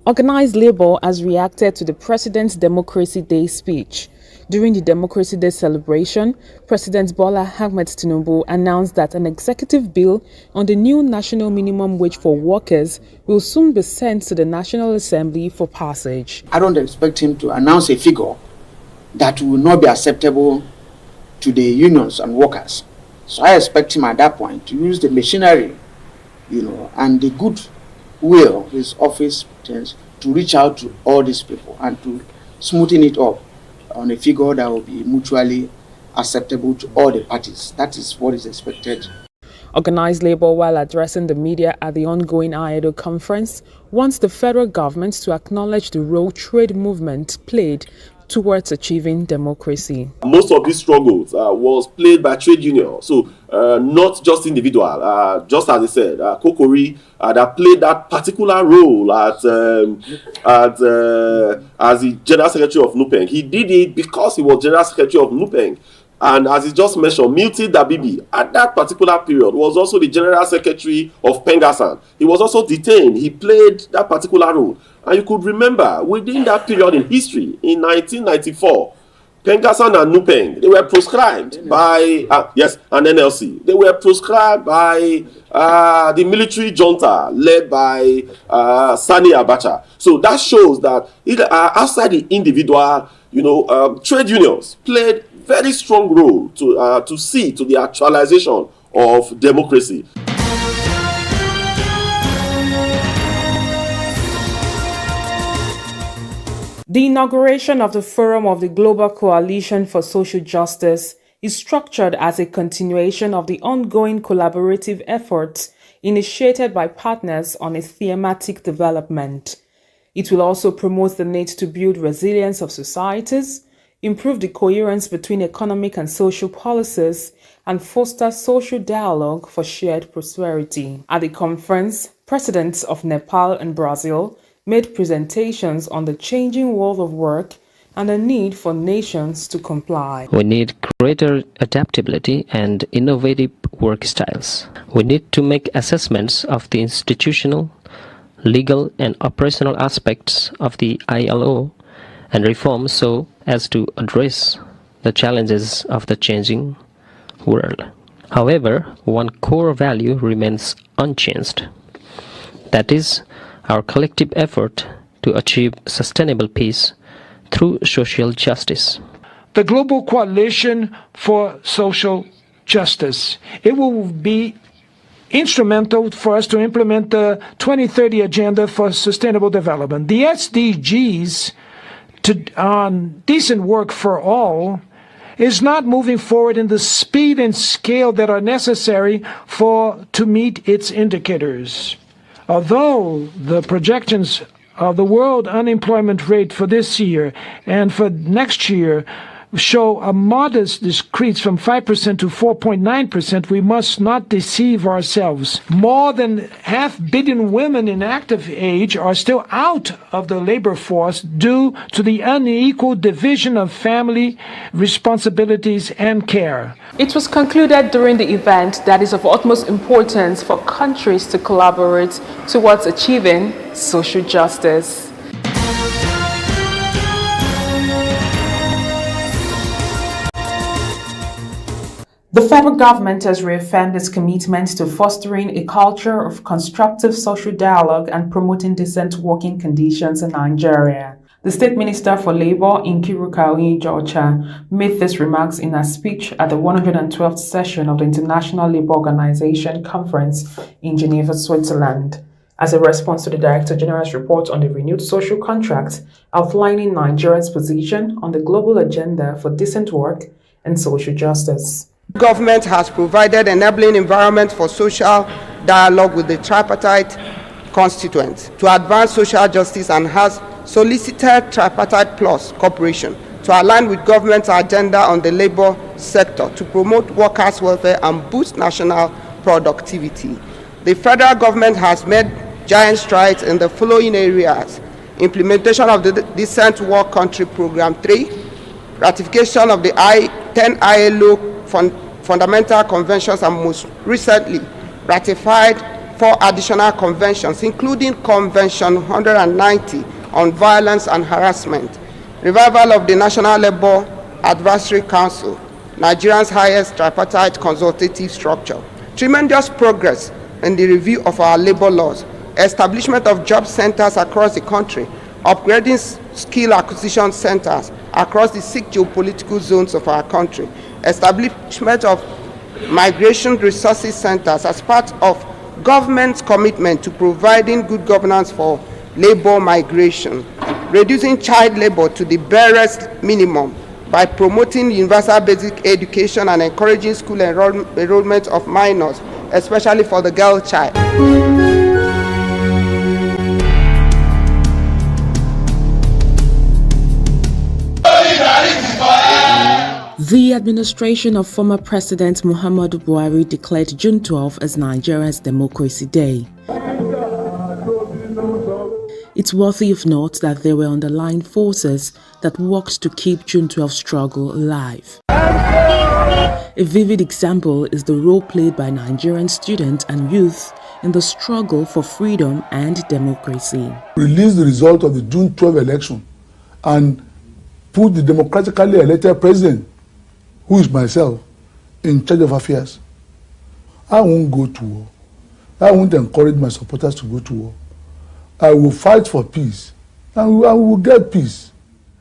Organized Labour has reacted to the President's Democracy Day speech. During the Democracy Day celebration, President Bola Ahmed Tinubu announced that an executive bill on the new national minimum wage for workers will soon be sent to the National Assembly for passage. I don't expect him to announce a figure that will not be acceptable to the unions and workers. So I expect him at that point to use the machinery, and the good will his office tends to reach out to all these people and to smoothen it up on a figure that will be mutually acceptable to all the parties. That is what is expected. Organized Labour, while addressing the media at the ongoing IEDO conference, wants the federal government to acknowledge the role trade movement played towards achieving democracy. Most of these struggles was played by trade unions, so not just individual. Just as I said, Kokori that played that particular role as the General Secretary of NUPENG. He did it because he was General Secretary of NUPENG. And as he just mentioned, Milti Dabibi, at that particular period, was also the General Secretary of Pengasan. He was also detained. He played that particular role. And you could remember, within that period in history, in 1994, Pengasan and Nupeng, they were proscribed by, and NLC. They were proscribed by the military junta led by Sani Abacha. So that shows that outside the individual, trade unions played very strong role to see to the actualization of democracy. The inauguration of the Forum of the Global Coalition for Social Justice is structured as a continuation of the ongoing collaborative efforts initiated by partners on a thematic development. It will also promote the need to build resilience of societies, improve the coherence between economic and social policies, and foster social dialogue for shared prosperity. At the conference, presidents of Nepal and Brazil made presentations on the changing world of work and the need for nations to comply. We need greater adaptability and innovative work styles. We need to make assessments of the institutional, legal, and operational aspects of the ILO and reform so as to address the challenges of the changing world. However, one core value remains unchanged. That is, our collective effort to achieve sustainable peace through social justice. The Global Coalition for Social Justice. It will be instrumental for us to implement the 2030 Agenda for Sustainable Development. The SDGs on decent work for all is not moving forward in the speed and scale that are necessary to meet its indicators. Although the projections of the world unemployment rate for this year and for next year show a modest decrease from 5% to 4.9%, we must not deceive ourselves. More than 500 million women in active age are still out of the labor force due to the unequal division of family responsibilities and care. It was concluded during the event that is of utmost importance for countries to collaborate towards achieving social justice. The federal government has reaffirmed its commitment to fostering a culture of constructive social dialogue and promoting decent working conditions in Nigeria. The State Minister for Labour, Nkiruka Onyeji-Ocha, made these remarks in a speech at the 112th session of the International Labour Organization Conference in Geneva, Switzerland, as a response to the Director General's report on the renewed social contract outlining Nigeria's position on the global agenda for decent work and social justice. Government has provided enabling environment for social dialogue with the tripartite constituents to advance social justice and has solicited tripartite plus cooperation to align with government's agenda on the labor sector to promote workers' welfare and boost national productivity. The federal government has made giant strides in the following areas: implementation of the Decent Work Country Program 3, ratification of the 10 ILO Fundamental Conventions, and most recently ratified 4 additional conventions, including Convention 190 on violence and harassment, revival of the National Labour Advisory Council, Nigeria's highest tripartite consultative structure, tremendous progress in the review of our labor laws, establishment of job centers across the country, upgrading skill acquisition centers across the 6 geopolitical zones of our country, establishment of migration resources centers as part of government's commitment to providing good governance for labor migration, reducing child labor to the barest minimum by promoting universal basic education and encouraging school enrollment of minors, especially for the girl child. The administration of former President Muhammadu Buhari declared June 12 as Nigeria's Democracy Day. It's worthy of note that there were underlying forces that worked to keep June 12 struggle alive. A vivid example is the role played by Nigerian students and youth in the struggle for freedom and democracy. Release the result of the June 12 election and put the democratically elected president, who is myself, in charge of affairs. I won't go to war. I won't encourage my supporters to go to war. I will fight for peace, and we will get peace.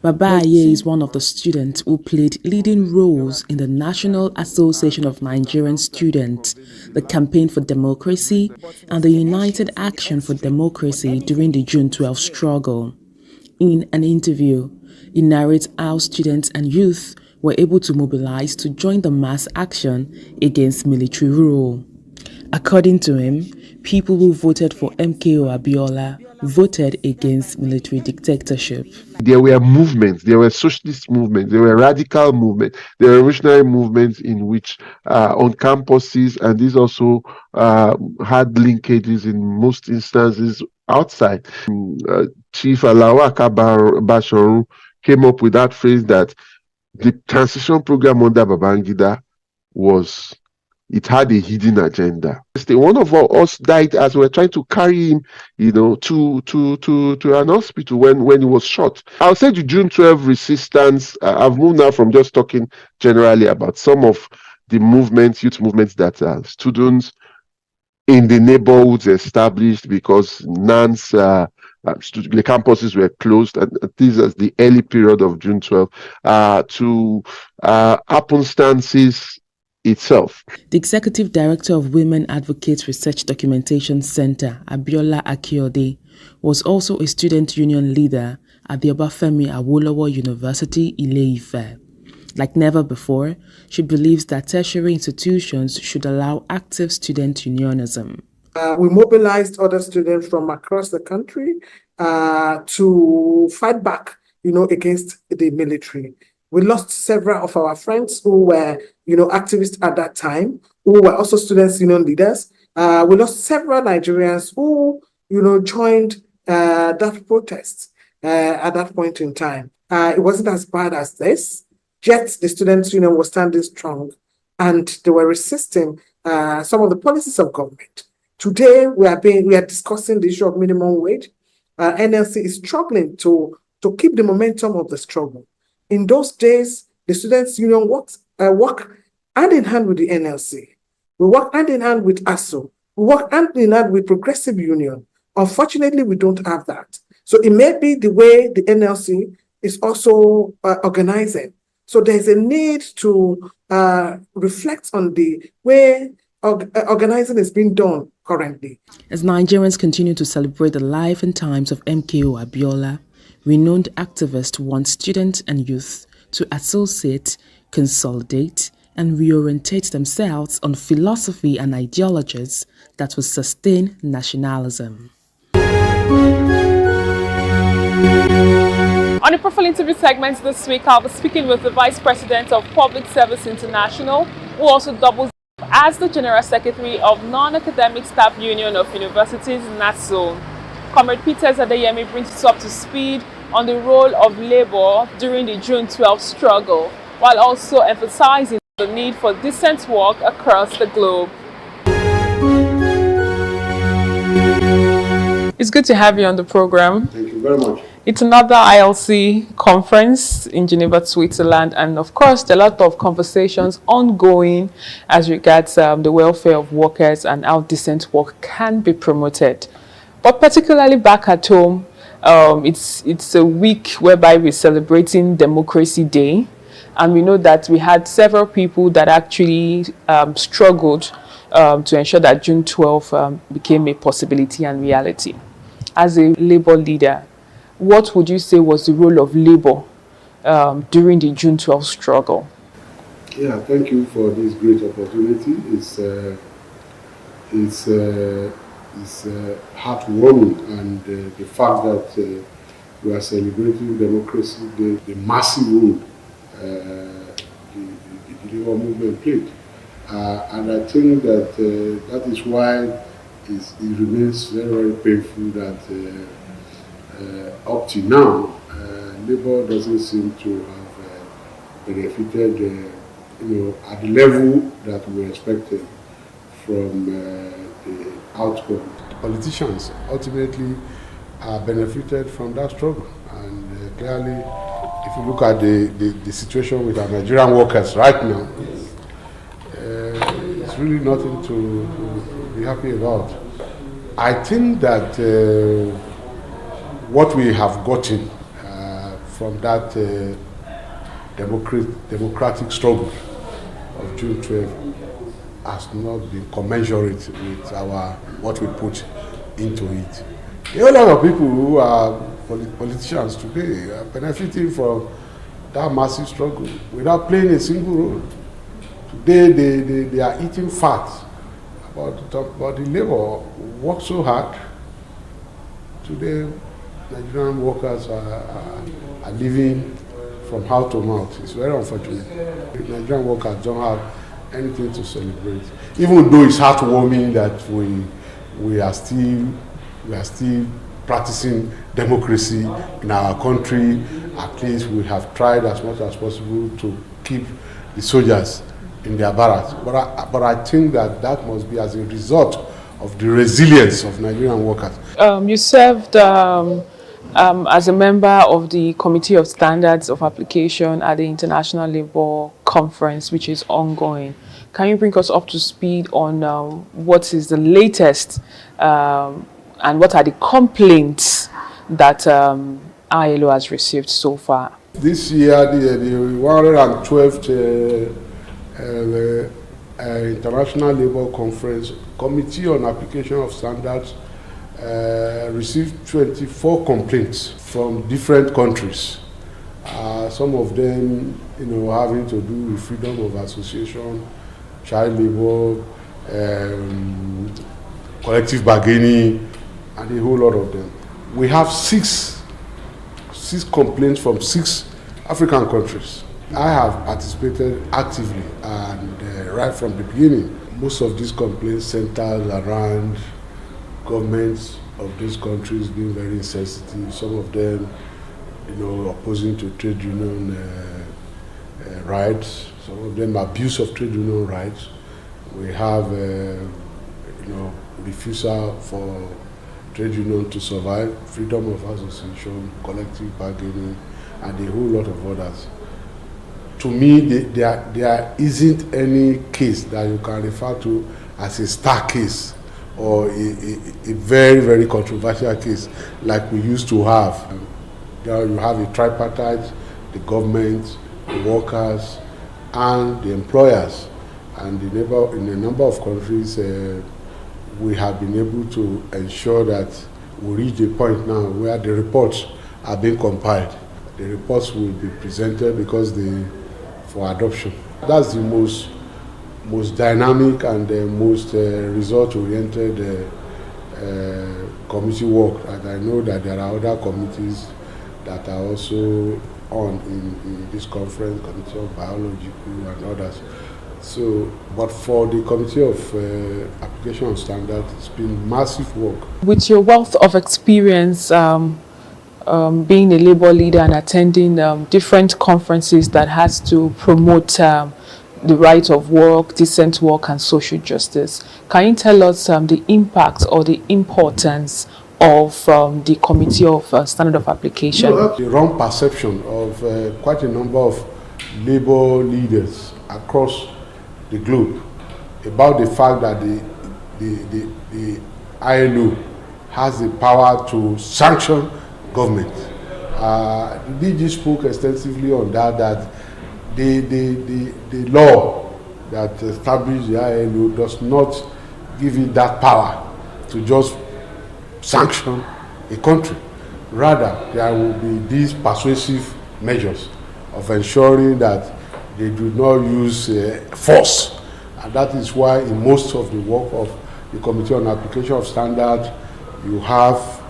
Baba Aye is one of the students who played leading roles in the National Association of Nigerian Students, the Campaign for Democracy, and the United Action for Democracy during the June 12 struggle. In an interview, he narrates how students and youth were able to mobilize to join the mass action against military rule. According to him, people who voted for MKO Abiola voted against military dictatorship. There were movements, there were socialist movements, there were radical movements, there were revolutionary movements in which on campuses, and these also had linkages in most instances outside. Chief Alawaka Basharu came up with that phrase that the transition program under Babangida it had a hidden agenda. One of us died as we were trying to carry him, to an hospital when he was shot. I'll say the June 12 resistance, I've moved now from just talking generally about some of the movements, youth movements that students in the neighborhoods established because NANS, the campuses were closed, and this is the early period of June 12, to happenstances itself. The Executive Director of Women Advocates Research Documentation Center, Abiola Akiode, was also a student union leader at the Obafemi Awolowo University, Ile-Ife. Like never before, she believes that tertiary institutions should allow active student unionism. We mobilized other students from across the country to fight back, against the military. We lost several of our friends who were, activists at that time, who were also students' union leaders. We lost several Nigerians who, joined that protest at that point in time. It wasn't as bad as this, yet the students' union was standing strong, and they were resisting some of the policies of government. Today, we are discussing the issue of minimum wage. NLC is struggling to keep the momentum of the struggle. In those days, the students' union work hand in hand with the NLC. We work hand in hand with ASO. We work hand in hand with Progressive Union. Unfortunately, we don't have that. So it may be the way the NLC is also organizing. So there's a need to reflect on the way organizing is being done currently. As Nigerians continue to celebrate the life and times of MKO Abiola, renowned activists want students and youth to associate, consolidate, and reorientate themselves on philosophy and ideologies that will sustain nationalism. On the Profile Interview segment this week, I'll be speaking with the Vice President of Public Service International, who also doubles as the General Secretary of Non-Academic Staff Union of Universities, NASO. Comrade Peters Adeyemi brings us up to speed on the role of labor during the June 12 struggle, while also emphasizing the need for decent work across the globe. It's good to have you on the program. Thank you very much. It's another ILC conference in Geneva, Switzerland, and of course, there are a lot of conversations ongoing as regards the welfare of workers and how decent work can be promoted. But particularly back at home, it's a week whereby we're celebrating Democracy Day, and we know that we had several people that actually struggled to ensure that June 12 became a possibility and reality. As a labor leader, what would you say was the role of labor during the June 12 struggle? Yeah, thank you for this great opportunity. It's heartwarming, and the fact that we are celebrating democracy, the massive role the labor movement played. And I think that that is why it remains very, very painful that up to now, Labour doesn't seem to have benefited, at the level that we expected from the outcome. Politicians ultimately benefited from that struggle, and clearly, if you look at the situation with our Nigerian workers right now, it's really nothing to be happy about. I think that what we have gotten from that democratic struggle of June 12 has not been commensurate with what we put into it. There are a lot of people who are politicians today are benefiting from that massive struggle without playing a single role. Today they are eating fat, but the labor work so hard. Today Nigerian workers are living from mouth to mouth. It's very unfortunate. Nigerian workers don't have anything to celebrate, even though it's heartwarming that we are still practicing democracy in our country. At least we have tried as much as possible to keep the soldiers in their barracks. But I think that must be as a result of the resilience of Nigerian workers. You served as a member of the Committee of Standards of Application at the International Labour Conference, which is ongoing. Can you bring us up to speed on what is the latest and what are the complaints that ILO has received so far? This year, the 112th International Labour Conference Committee on Application of Standards received 24 complaints from different countries. Some of them, having to do with freedom of association, child labor, collective bargaining, and a whole lot of them. We have six complaints from 6 African countries. I have participated actively and right from the beginning. Most of these complaints centered around governments of these countries being very insensitive. Some of them, opposing to trade union rights. Some of them abuse of trade union rights. We have, refusal for trade union to survive, freedom of association, collective bargaining, and a whole lot of others. To me, there isn't any case that you can refer to as a star case or a very, very controversial case like we used to have. You have a tripartite, the government, the workers, and the employers. And in a number of countries, we have been able to ensure that we reach a point now where the reports are being compiled. The reports will be presented for adoption. That's the most dynamic and the most result-oriented committee work. And I know that there are other committees that are also on in this conference, Committee of Biological and others. But for the Committee of Application of Standards, it's been massive work. With your wealth of experience being a labor leader and attending different conferences that has to promote the right of work, decent work, and social justice. Can you tell us the impact or the importance of the Committee of Standard of Application? The wrong perception of quite a number of labor leaders across the globe about the fact that the ILO has the power to sanction government. The DG spoke extensively on that the law that established the ILO does not give it that power to just sanction a country. Rather, there will be these persuasive measures of ensuring that they do not use force. And that is why in most of the work of the Committee on Application of Standards, you have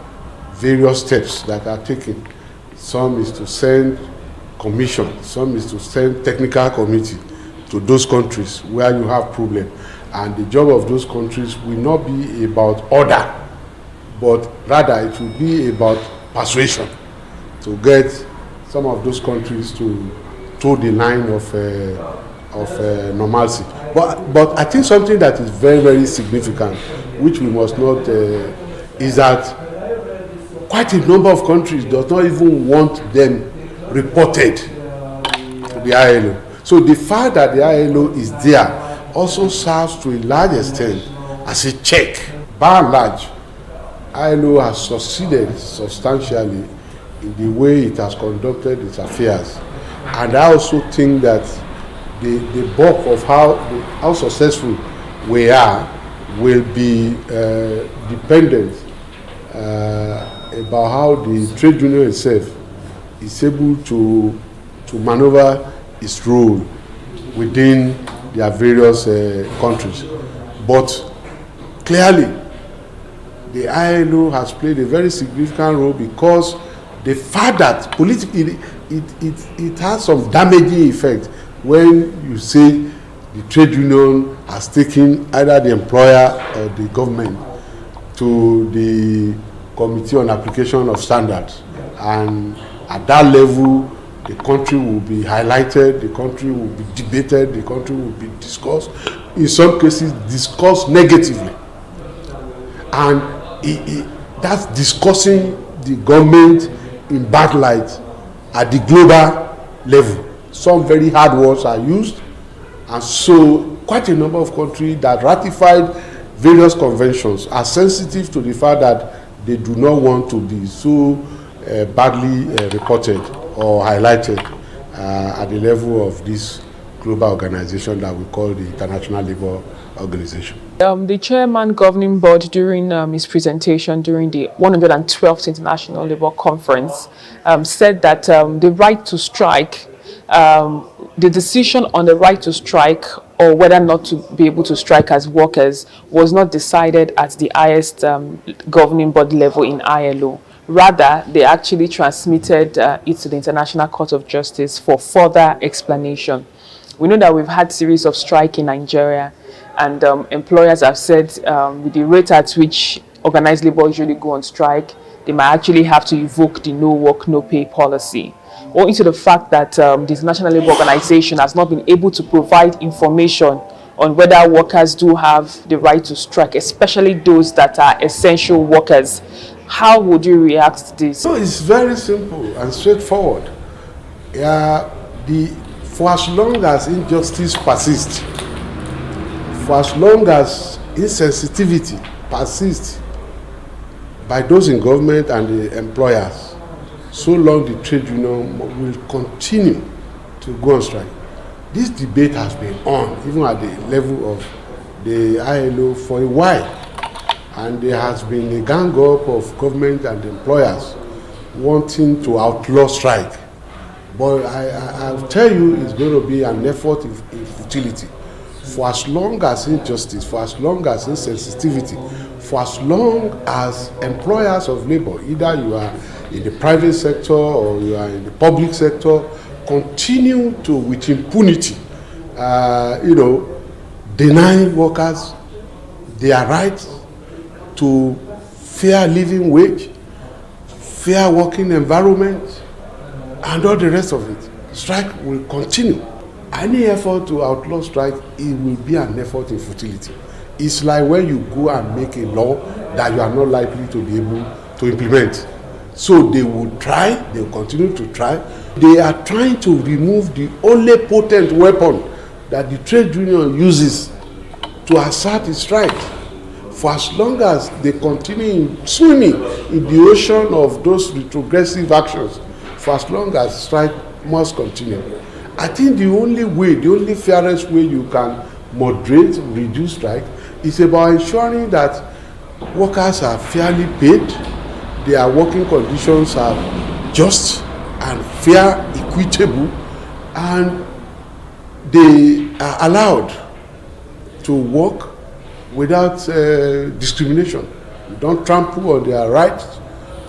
various steps that are taken. Some is to send commission, some is to send technical committee to those countries where you have problem. And the job of those countries will not be about order, but rather it will be about persuasion to get some of those countries to toe the line of normalcy. But I think something that is very, very significant, which we must not, is that quite a number of countries does not even want them reported to the ILO. So the fact that the ILO is there also serves to a large extent as a check. By and large, ILO has succeeded substantially in the way it has conducted its affairs. And I also think that the bulk of how successful we are will be dependent about how the trade union itself is able to maneuver its role within their various countries. But clearly, the ILO has played a very significant role because the fact that politically it has some damaging effect when you say the trade union has taken either the employer or the government to the Committee on Application of Standards, and at that level the country will be highlighted, the country will be debated, the country will be discussed, in some cases discussed negatively, and that's discussing the government in bad light at the global level. Some very hard words are used, and so quite a number of countries that ratified various conventions are sensitive to the fact that they do not want to be so badly reported or highlighted at the level of this global organization that we call the International Labour Organization. The chairman governing board during his presentation during the 112th International Labour Conference said that the right to strike, the decision on the right to strike or whether or not to be able to strike as workers was not decided at the highest governing board level in ILO. Rather, they actually transmitted it to the International Court of Justice for further explanation. We know that we've had series of strike in Nigeria, and employers have said with the rate at which organized labor usually go on strike, they might actually have to evoke the no work, no pay policy. Owing to the fact that the International Labour Organization has not been able to provide information on whether workers do have the right to strike, especially those that are essential workers. How would you react to this? So it's very simple and straightforward. For as long as injustice persists, for as long as insensitivity persists by those in government and the employers, so long the trade union will continue to go on strike. This debate has been on, even at the level of the ILO, for a while. And there has been a gang up of government and employers wanting to outlaw strike. But I'll tell you, it's going to be an effort in futility. For as long as injustice, for as long as insensitivity, for as long as employers of labor, either you are in the private sector or you are in the public sector, continue to, with impunity, deny workers their right to fair living wage, fair working environment, and all the rest of it. Strike will continue. Any effort to outlaw strike, it will be an effort in futility. It's like when you go and make a law that you are not likely to be able to implement. So they will try, they will continue to try. They are trying to remove the only potent weapon that the trade union uses to assert its right. For as long as they continue swimming in the ocean of those retrogressive actions, for as long as strike must continue. I think the only way, the only fairest way you can moderate, reduce strike is about ensuring that workers are fairly paid, their working conditions are just and fair, equitable, and they are allowed to work without discrimination. You don't trample on their right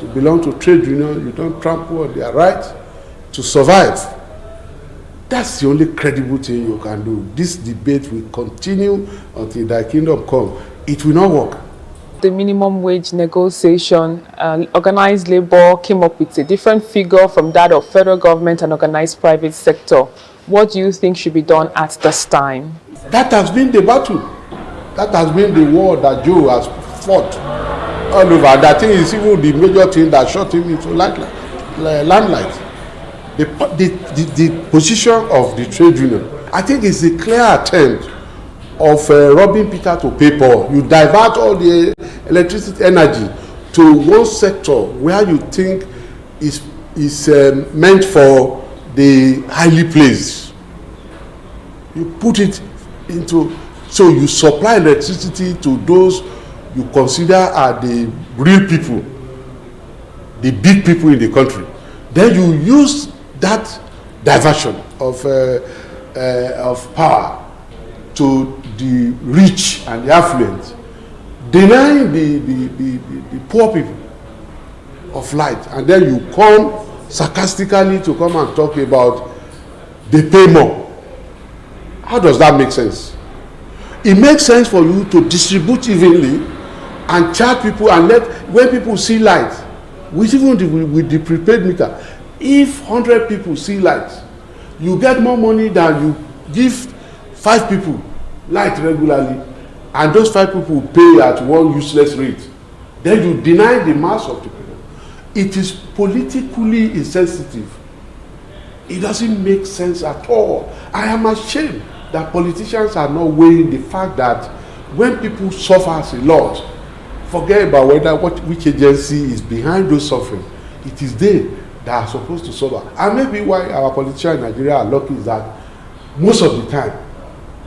to belong to trade union, you don't trample on their right to survive. That's the only credible thing you can do. This debate will continue until thy kingdom come. It will not work. The minimum wage negotiation, organized labor came up with a different figure from that of federal government and organized private sector. What do you think should be done at this time? That has been the battle. That has been the war that Joe has fought all over. That thing is even the major thing that shot him into limelight. The position of the trade union, I think, is a clear attempt of robbing Peter to pay Paul. You divert all the electricity energy to one sector where you think is meant for the highly placed. You put it into, so you supply electricity to those you consider are the real people, the big people in the country. Then you use that diversion of power to the rich and the affluent, denying the poor people of light, and then you come sarcastically to come and talk about they pay more. How does that make sense? It makes sense for you to distribute evenly and charge people, and let, when people see light, with even with the prepaid meter, if 100 people see light, you get more money than you give 5 people light regularly, and those 5 people pay at one useless rate. Then you deny the mass of the people. It is politically insensitive. It doesn't make sense at all. I am ashamed that politicians are not weighing the fact that when people suffer a lot, forget about which agency is behind those suffering. It is they that are supposed to suffer. And maybe why our politicians in Nigeria are lucky is that most of the time,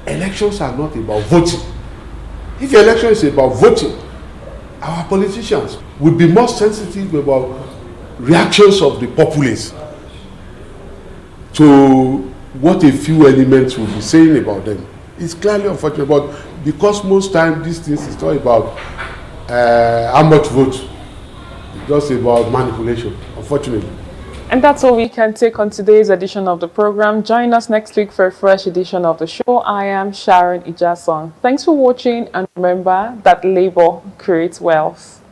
elections are not about voting. If the election is about voting, our politicians will be more sensitive about reactions of the populace to what a few elements will be saying about them. It's clearly unfortunate, but because most times these things is not about how much vote, it's just about manipulation, unfortunately. And that's all we can take on today's edition of the program. Join us next week for a fresh edition of the show. I am Sharon Ijason. Thanks for watching, and remember that labor creates wealth.